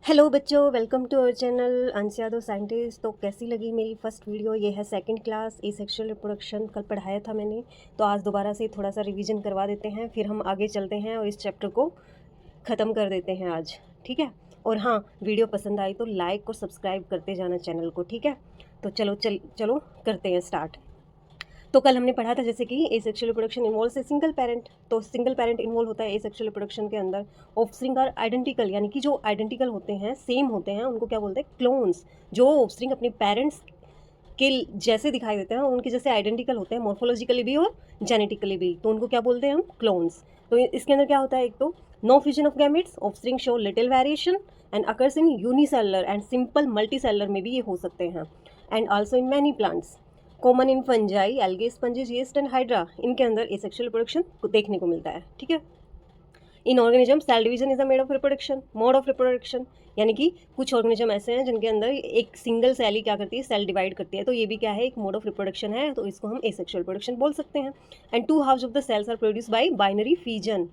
Hello बच्चों, welcome to our channel अंशियादो scientist. तो कैसी लगी मेरी फर्स्ट वीडियो? ये है सेकंड क्लास एसेक्सुअल रिप्रोडक्शन। कल पढ़ाया था मैंने, तो आज दोबारा से थोड़ा सा रिवीजन करवा देते हैं, फिर हम आगे चलते हैं और इस चैप्टर को ख़त्म कर देते हैं आज। ठीक है। और हाँ, वीडियो पसंद आई तो लाइक और सब्सक्राइब करते जाना चैनल को। ठीक है, तो चलो करते हैं स्टार्ट। तो कल हमने पढ़ा था जैसे कि एसेक्सुअल रिप्रोडक्शन इन्वॉल्व से सिंगल पेरेंट। तो सिंगल पेरेंट इन्वॉल्व होता है एसेक्सुअल रिप्रोडक्शन के अंदर। ऑफस्प्रिंग आर आइडेंटिकल, यानी कि जो आइडेंटिकल होते हैं, सेम होते हैं, उनको क्या बोलते हैं? क्लोन्स। जो ऑफस्प्रिंग अपने पेरेंट्स के जैसे दिखाई देते हैं, उनके जैसे आइडेंटिकल होते हैं मॉर्फोलॉजिकली भी और जेनेटिकली भी, तो उनको क्या बोलते हैं हम? क्लोन्स। तो इसके अंदर क्या होता है? एक तो no fusion of gametes, offspring show little variation and occurs in unicellular and simple multicellular में भी ये हो सकते हैं। And also in many plants, common in fungi, algae, sponges, yeast and hydra, इनके अंदर एसेक्सुअल रिप्रोडक्शन देखने को मिलता है। ठीक है। In organism cell division is a mode of reproduction, यानी कि कुछ ऑर्गेनिज्म ऐसे हैं जिनके अंदर एक सिंगल सेल ही क्या करती है? सेल डिवाइड करती है। तो ये भी क्या है? एक मोड ऑफ रिप्रोडक्शन है, तो इसको हम एसेक्सुअल रिप्रोडक्शन बोल सकते हैं। And 2 halves of the cells are produce by binary fission.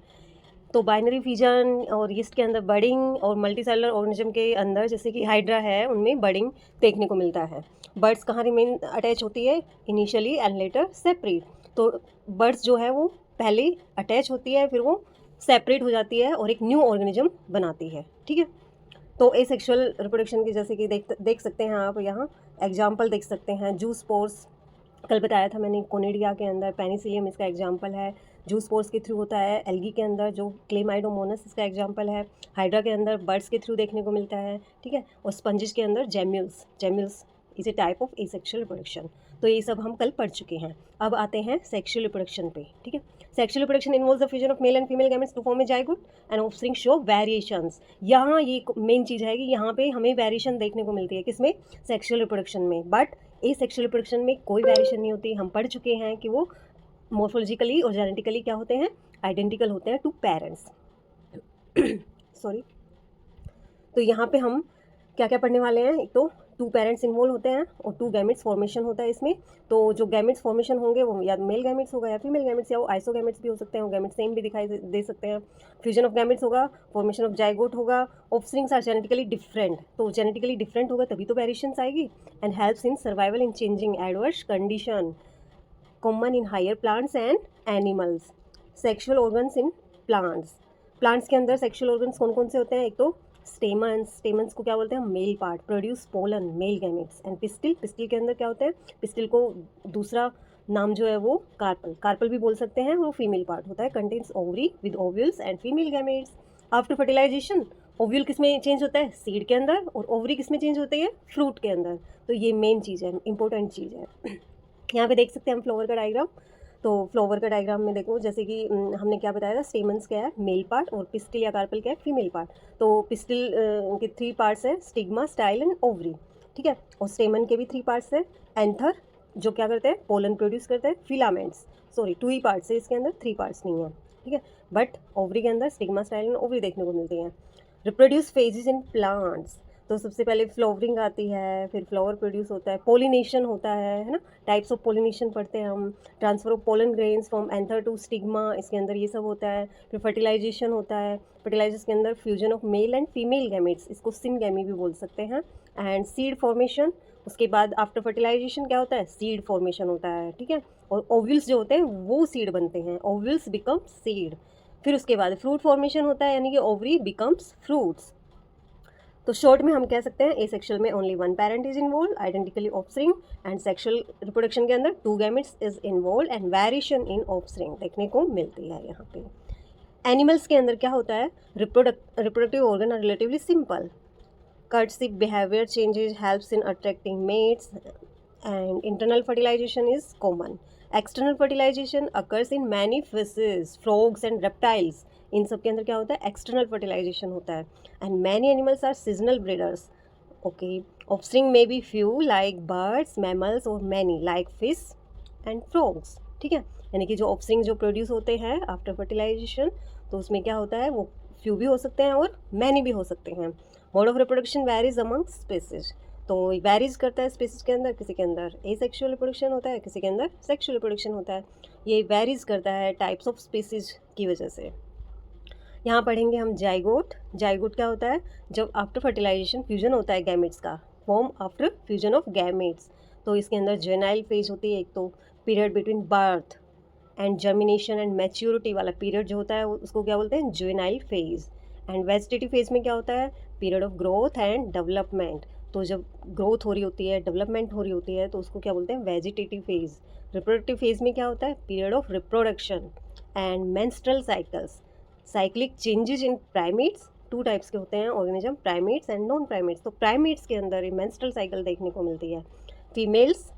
तो बाइनरी फिजन और यीस्ट के अंदर बडिंग, और मल्टीसेलुलर ऑर्गेनिज्म के अंदर जैसे कि हाइड्रा है, उनमें बडिंग देखने को मिलता है। बर्ड्स कहाँ रिमेन अटैच होती है? Initially and later separate. तो बर्ड्स जो है वो पहले अटैच होती है, फिर वो सेपरेट हो जाती है और एक न्यू ऑर्गेनिज्म बनाती है। ठीक है। तो एसेक्सुअल रिप्रोडक्शन की जैसे कि देख सकते हैं आप यहाँ एग्जाम्पल देख सकते हैं। जूस्पोर्स कल बताया था मैंने, कोनिडिया के अंदर पेनिसिलियम इसका एग्जाम्पल है। जूस्पोर्स के थ्रू होता है। एल्गी के अंदर जो क्लेमाइडोमोनस इसका एग्जाम्पल है। हाइड्रा के अंदर बर्ड्स के थ्रू देखने को मिलता है। ठीक है। और स्पंजिस के अंदर gemmules is a type of asexual reproduction. तो ये सब हम कल पढ़ चुके हैं। अब आते हैं सेक्सुअल रिप्रोडक्शन पे। ठीक है। Sexual reproduction involves the fusion of male and female gametes to form a zygote and offspring show variations. यहाँ ये मेन चीज़ है कि यहाँ पे हमें वेरिएशन देखने को मिलती है। किसमें? सेक्सुअल रिप्रोडक्शन में। बट एसेक्सुअल रिप्रोडक्शन में कोई वेरिएशन नहीं होती। हम पढ़ चुके हैं कि वो मॉर्फोलॉजिकली और जेनेटिकली क्या होते हैं? आइडेंटिकल होते हैं टू पेरेंट्स। सॉरी। तो यहाँ पे हम क्या क्या पढ़ने वाले हैं? एक तो 2 पेरेंट्स इन्वॉल्व होते हैं और 2 गैमेट्स फॉर्मेशन होता है इसमें। तो जो गैमेट्स फॉर्मेशन होंगे वो या मेल गैमेट्स होगा या फीमेल गैमेट्स, या वो आइसोगैमेट्स भी हो सकते हैं, वो गैमेट्स सेम भी दिखाई दे सकते हैं। फ्यूजन ऑफ गैमेट्स होगा, फॉर्मेशन ऑफ जाइगोट होगा। ऑफस्प्रिंग्स आर जेनेटिकली डिफरेंट, तो जेनेटिकली डिफरेंट होगा तभी तो वेरिएशंस आएगी। And helps in survival in changing adverse condition, common in higher plants and animals. Sexual organs in plants. Plants के अंदर sexual organs कौन कौन से होते हैं? एक तो स्टेमन्स को क्या बोलते हैं? Male part, produce pollen, male gametes. And pistil के अंदर क्या होते हैं? पिस्टिल को दूसरा नाम जो है वो कार्पल भी बोल सकते हैं, वो फीमेल पार्ट होता है। Contains ovary with ovules and female gametes. After fertilization ovule किस में चेंज होता है? सीड के अंदर। और ओवरी किस में चेंज होती है? फ्रूट के अंदर। तो ये मेन चीज़ है, इंपॉर्टेंट चीज़ है। यहाँ पे देख सकते हैं हम फ्लावर का डायग्राम। तो फ्लावर का डायग्राम में देखो जैसे कि हमने क्या बताया था? स्टेमन्स क्या है? मेल पार्ट, और पिस्टिल या कार्पल क्या है? Female part. तो पिस्टिल के 3 पार्ट्स है, स्टिग्मा, स्टाइल एंड ओवरी। ठीक है। और स्टेमन के भी 3 पार्ट्स है। एंथर जो क्या करते हैं? पोलन प्रोड्यूस करते हैं। फिलामेंट्स 2 ही पार्ट्स है इसके अंदर, 3 पार्ट्स नहीं है। ठीक है। बट ओवरी के अंदर स्टिग्मा, स्टाइल एंड ओवरी देखने को मिलती है। रिप्रोड्यूस फेजेस इन प्लांट्स, तो सबसे पहले फ्लावरिंग आती है, फिर फ्लावर प्रोड्यूस होता है, पोलिनेशन होता है ना? टाइप्स ऑफ पोलिनेशन पढ़ते हैं हम। Transfer of pollen grains from anther to stigma, इसके अंदर ये सब होता है। फिर फर्टिलाइजेशन होता है। फर्टिलाइजेशन के अंदर fusion of male and female gametes, इसको सिनगैमी भी बोल सकते हैं। एंड सीड फॉर्मेशन, उसके बाद आफ्टर फर्टिलाइजेशन क्या होता है? सीड फॉर्मेशन होता है। ठीक है। और ओव्यूल्स जो होते हैं वो सीड बनते हैं, ओव्यूल्स बिकम सीड। फिर उसके बाद फ्रूट फॉर्मेशन होता है, यानी कि ओवरी बिकम्स फ्रूट्स। तो शॉर्ट में हम कह सकते हैं एसेक्सुअल में only 1 parent is involve, identically offspring. And sexual reproduction के अंदर 2 gametes is involve and variation in offspring देखने को मिलती है यहाँ पे। एनिमल्स के अंदर क्या होता है? Reproductive organ are relatively simple. Courtesy behavior changes helps in attracting mates, and internal fertilization is common. External fertilization occurs in many fishes, frogs and reptiles. इन सब के अंदर क्या होता है? एक्सटर्नल फर्टिलाइजेशन होता है। And many animals are seasonal breeders. Okay. Offspring may be few like birds, mammals, और many like fish and frogs. ठीक है। यानी कि जो ऑफस्प्रिंग जो प्रोड्यूस होते हैं आफ्टर फर्टिलाइजेशन, तो उसमें क्या होता है? वो फ्यू भी हो सकते हैं और मैनी भी हो सकते हैं। Mode of reproduction varies among species, तो वैरीज करता है स्पेसीज के अंदर। किसी के अंदर एसेक्सुअल रिप्रोडक्शन होता है, किसी के अंदर सेक्सुअल रिप्रोडक्शन होता है। ये वैरीज करता है टाइप्स ऑफ स्पेसीज की वजह से। यहाँ पढ़ेंगे हम जाइगोट। जाइगोट क्या होता है? जब आफ्टर फर्टिलाइजेशन फ्यूजन होता है गैमेट्स का, form after fusion of gametes, तो इसके अंदर जुवेनाइल फेज होती है। एक तो period between birth and germination and maturity वाला पीरियड जो होता है उसको क्या बोलते हैं? Juvenile phase. And vegetative phase में क्या होता है? Period of growth and development. तो जब ग्रोथ हो रही होती है, डेवलपमेंट हो रही होती है, तो उसको क्या बोलते हैं? Vegetative phase. रिप्रोडक्टिव फेज में क्या होता है? Period of reproduction and menstrual cycles. Cyclic changes in primates, 2 types के होते हैं organism, primates and non primates. तो प्राइमेट्स के अंदर मेंस्ट्रुअल साइकिल देखने को मिलती है। Females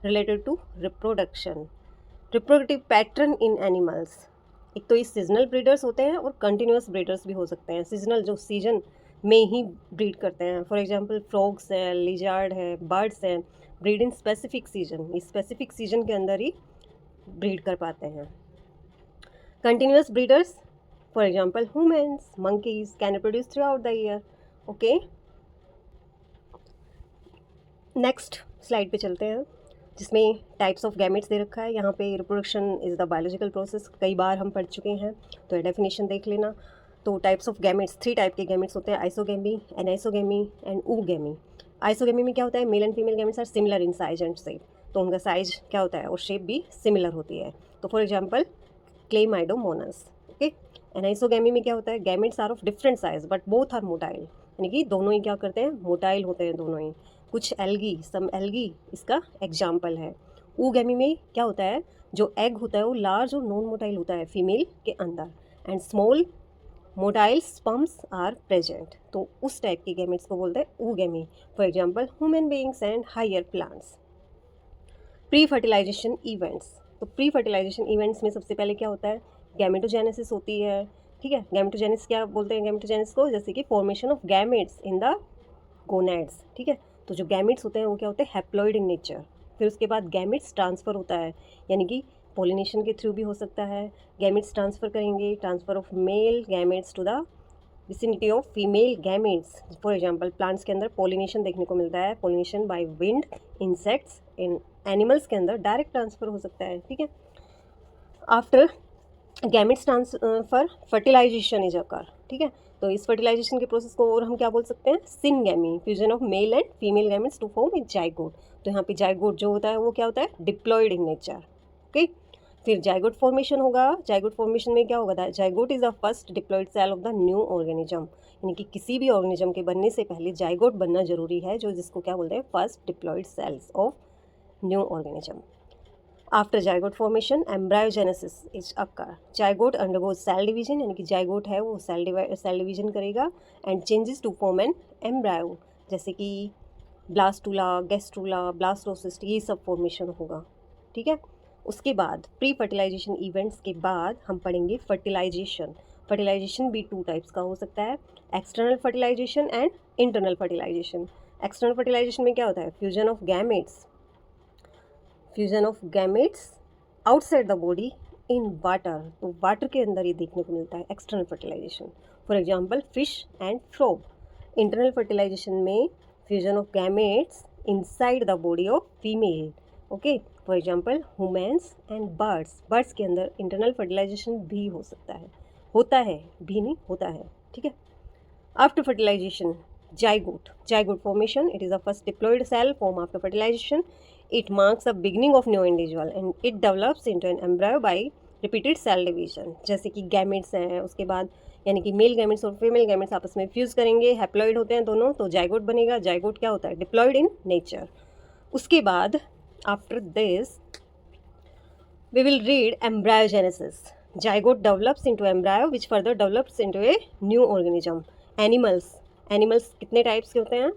related to reproduction. Reproductive pattern in animals, एक तो ये सीजनल ब्रीडर्स होते हैं और कंटिन्यूस ब्रीडर्स भी हो सकते हैं। सीजनल जो सीजन में ही ब्रीड करते हैं, फॉर एग्जांपल फ्रॉग्स है, लिजार्ड है, बर्ड्स हैं, ब्रीड इन स्पेसिफिक सीजन, इस स्पेसिफिक सीजन के अंदर ही ब्रीड कर पाते हैं। Continuous breeders, for example humans, monkeys can reproduce through out the year. Okay, next slide पे चलते हैं, जिसमें टाइप्स ऑफ गैमेट्स दे रखा है। यहाँ पे reproduction is the biological process, कई बार हम पढ़ चुके हैं, तो डेफिनेशन देख लेना। तो टाइप्स ऑफ गैमेट्स, 3 टाइप के गैमेट्स होते हैं, isogamy, anisogamy and oogamy. Isogamy में क्या होता है? Male and female gametes are similar in size and shape, तो उनका साइज क्या होता है और शेप भी सिमिलर होती है। तो for example chlamydomonas. Okay, anisogamy में क्या होता है? Gametes are of different size but both are motile, यानी कि दोनों ही क्या करते हैं? मोटाइल होते हैं दोनों ही। कुछ एल्गी, सम एल्गी इसका एग्जाम्पल है। ooगेमी में क्या होता है? जो एग होता है वो लार्ज और नॉन मोटाइल होता है फीमेल के अंदर, and small motile sperms are present, तो उस टाइप के गैमेट्स को बोलते हैं ooगेमी। For example human beings and higher plants. Pre fertilisation events, तो प्री फर्टिलाइजेशन इवेंट्स में सबसे पहले क्या होता है? गैमेटोजेनेसिस होती है। ठीक है, गैमेटोजेनेसिस क्या बोलते हैं? गैमेटोजेनेसिस को जैसे कि formation of gametes in the gonads. ठीक है, तो जो गैमेट्स होते हैं वो क्या होते हैं? Haploid in nature. फिर उसके बाद गैमेट्स ट्रांसफ़र होता है, यानी कि पॉलिनेशन के थ्रू भी हो सकता है। गैमेट्स ट्रांसफ़र करेंगे, transfer of male gametes to the vicinity of female gametes. For example plants के अंदर पॉलिनेशन देखने को मिलता है, पॉलिनेशन बाय विंड, इंसेक्ट्स। इन एनिमल्स के अंदर डायरेक्ट ट्रांसफ़र हो सकता है। ठीक है, after gametes transfer fertilization is occur. ठीक है, तो इस फर्टिलाइजेशन के प्रोसेस को और हम क्या बोल सकते हैं? Syngamy, fusion of male and female gametes to form a zygote. तो यहाँ पे जाइगोट जो होता है वो क्या होता है? Diploid in nature. ओके, फिर जाइगोट फॉर्मेशन होगा। जाइगोट फॉर्मेशन में क्या होगा? Zygote is the first diploid cell of the new organism, यानी कि किसी भी ऑर्गेनिज्म के बनने से पहले जाइगोट बनना जरूरी है, जो जिसको क्या बोलते हैं? First diploid cells of new organism. After zygote formation embryogenesis is occur. Zygote undergoes cell division, यानी कि जाइगोट है वो सेल डिवीजन करेगा and changes to form an embryo, जैसे कि ब्लास्टूला, गैस्ट्रूला, ब्लास्टोसिस्ट, ये सब फॉर्मेशन होगा। ठीक है, उसके बाद प्री फर्टिलाइजेशन इवेंट्स के बाद हम पढ़ेंगे फर्टिलाइजेशन। फर्टिलाइजेशन भी 2 टाइप्स का हो सकता है, external fertilisation and internal fertilisation. External fertilisation में क्या होता है? Fusion of gametes, fusion of gametes outside the body in water, तो वाटर के अंदर ये देखने को मिलता है external fertilisation. For example fish and frog. Internal fertilisation में fusion of gametes inside the body of female. Okay, for example humans and birds. Birds के अंदर इंटरनल फर्टिलाइजेशन भी हो सकता है, होता है भी नहीं, होता है। ठीक है, after fertilization zygote, zygote formation, it is the first diploid cell form after fertilization. It marks the beginning of new individual and it develops into an embryo by repeated cell division. जैसे कि gametes हैं, उसके बाद यानी कि male gametes और female gametes आपस में फ्यूज़ करेंगे, हैप्लॉइड होते हैं दोनों, तो जाइगोट बनेगा। जाइगोट क्या होता है? Diploid in nature. उसके बाद after this we will read embryogenesis. Zygote develops into embryo which further develops into a new organism. Animals, animals कितने टाइप्स के होते हैं?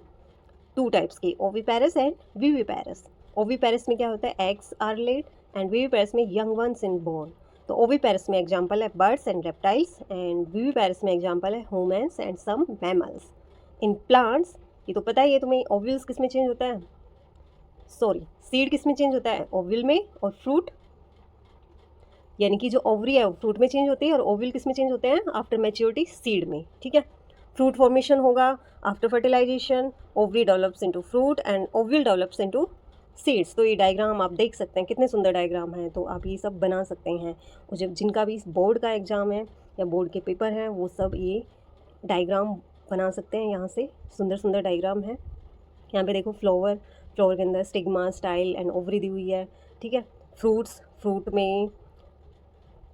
2 टाइप्स की, ओविपेरस एंड विविपेरस। ओविपेरस में क्या होता है? Eggs are laid and viviparous में यंग वंस इन बोर्न। तो ओविपेरस में एग्जांपल है birds and reptiles and viviparous में एग्जांपल है humans and some mammals. In plants, ये तो पता ही है तुम्हें, ओव्यूल्स किस में चेंज होता है? सॉरी, सीड किस में चेंज होता है? ओव्यूल में। और फ्रूट, यानी कि जो ओवरी है वो फ्रूट में चेंज होती है, और ओव्यूल किस में चेंज होते हैं? आफ्टर मैच्योरिटी सीड में। ठीक है, फ्रूट फॉर्मेशन होगा after fertilization, ovary develops into fruit and ovule develops into seeds. तो ये डायग्राम आप देख सकते हैं, कितने सुंदर डायग्राम हैं, तो आप ये सब बना सकते हैं। और जब जिनका भी बोर्ड का एग्ज़ाम है या बोर्ड के पेपर हैं, वो सब ये डायग्राम बना सकते हैं। यहाँ से सुंदर सुंदर डायग्राम है। यहाँ पे देखो फ्लावर के अंदर स्टिग्मा, स्टाइल एंड ओवरी दी हुई है, ठीक है। फ्रूट में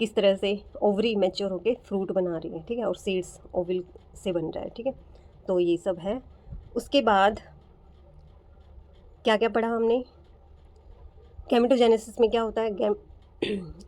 किस तरह से ओवरी मैच्योर होके फ्रूट बना रही है, ठीक है, और सीड्स ओविल से बन रहा है, ठीक है। तो ये सब है। उसके बाद क्या क्या पढ़ा हमने, गैमेटोजेनेसिस में क्या होता है,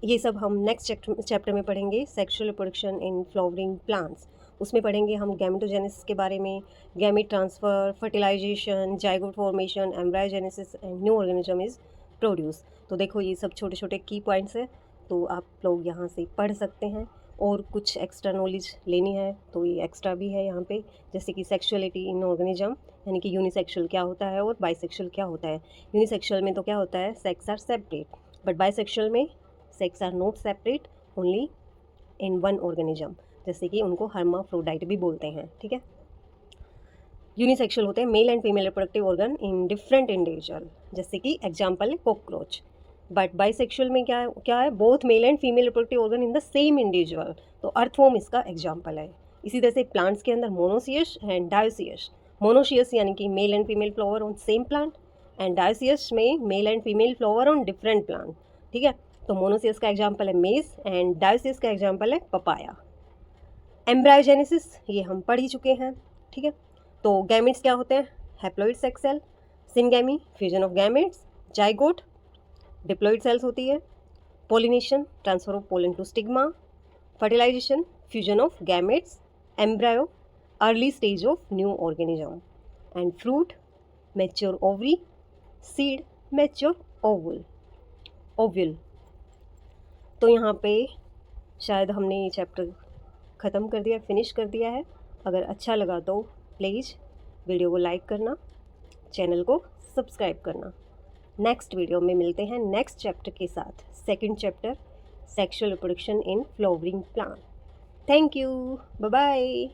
ये सब हम नेक्स्ट चैप्टर में पढ़ेंगे। Sexual reproduction in flowering plants, उसमें पढ़ेंगे हम गैमेटोजेनेसिस के बारे में, gamete transfer, fertilisation, zygote formation, embryogenesis and new organism is produce. तो देखो ये सब छोटे छोटे की पॉइंट्स हैं, तो आप लोग यहाँ से पढ़ सकते हैं। और कुछ एक्स्ट्रा नॉलेज लेनी है तो ये एक्स्ट्रा भी है यहाँ पे, जैसे कि सेक्सुअलिटी इन ऑर्गेनिज्म, यानी कि यूनिसेक्सुअल क्या होता है और बाइसेक्सुअल क्या होता है। यूनिसेक्सुअल में तो क्या होता है, sex are separate, but bisexual में sex are not separate, only in one organism, जैसे कि उनको हर्माफ्रोडाइट भी बोलते हैं, ठीक है। यूनिसेक्सुअल होते हैं mail and female reproductive organ in different individual, जैसे कि एग्जाम्पल है कॉकरोच। बट बाइसेक्सुअल में क्या है, both male and female reproductive organ in the same individual, तो अर्थवॉर्म इसका एग्जाम्पल है। इसी तरह से प्लांट्स के अंदर मोनोसियस एंड डायोसियस। मोनोसियस यानी कि male and female flower on same plant, and dioecious में male and female flower on different plant, ठीक है। तो मोनोसियस का एग्जाम्पल है मेज एंड डायोसियस का एग्जाम्पल है पपाया। एम्ब्रायोजेनेसिस ये हम पढ़ ही चुके हैं, ठीक है। तो गैमेट्स क्या होते हैं, haploid sex cell, syngamy fusion of gametes, zygote diploid cells होती है, pollination transfer of pollen to stigma, fertilization fusion of gametes, embryo early stage of new organism, and fruit mature ovary, seed mature ovule. तो यहाँ पे शायद हमने ये chapter ख़त्म कर दिया, फिनिश कर दिया है। अगर अच्छा लगा तो प्लीज़ वीडियो को लाइक करना, चैनल को सब्सक्राइब करना। नेक्स्ट वीडियो में मिलते हैं नेक्स्ट चैप्टर के साथ, second chapter sexual reproduction in flowering plant. Thank you, bye bye.